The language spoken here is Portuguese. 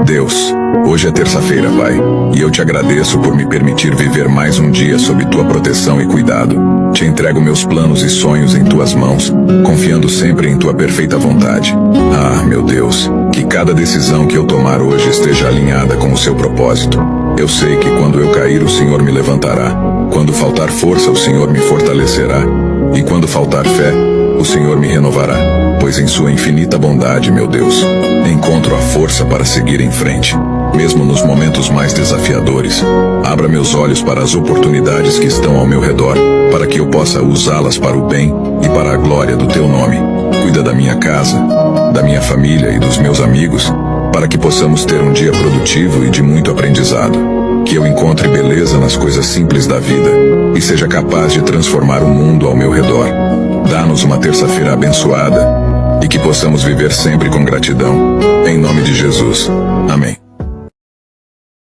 Deus, hoje é terça-feira, Pai, e eu te agradeço por me permitir viver mais um dia sob tua proteção e cuidado. Te entrego meus planos e sonhos em tuas mãos, confiando sempre em tua perfeita vontade. Ah, meu Deus, que cada decisão que eu tomar hoje esteja alinhada com o seu propósito. Eu sei que quando eu cair, o Senhor me levantará. Quando faltar força, o Senhor me fortalecerá. E quando faltar fé, o Senhor me renovará. Pois em sua infinita bondade, meu Deus, encontro a força para seguir em frente. Mesmo nos momentos mais desafiadores, abra meus olhos para as oportunidades que estão ao meu redor, para que eu possa usá-las para o bem e para a glória do teu nome. Cuida da minha casa, da minha família e dos meus amigos, para que possamos ter um dia produtivo e de muito aprendizado. Que eu encontre beleza nas coisas simples da vida e seja capaz de transformar o mundo ao meu redor. Dá-nos uma terça-feira abençoada e que possamos viver sempre com gratidão. Em nome de Jesus. Amém.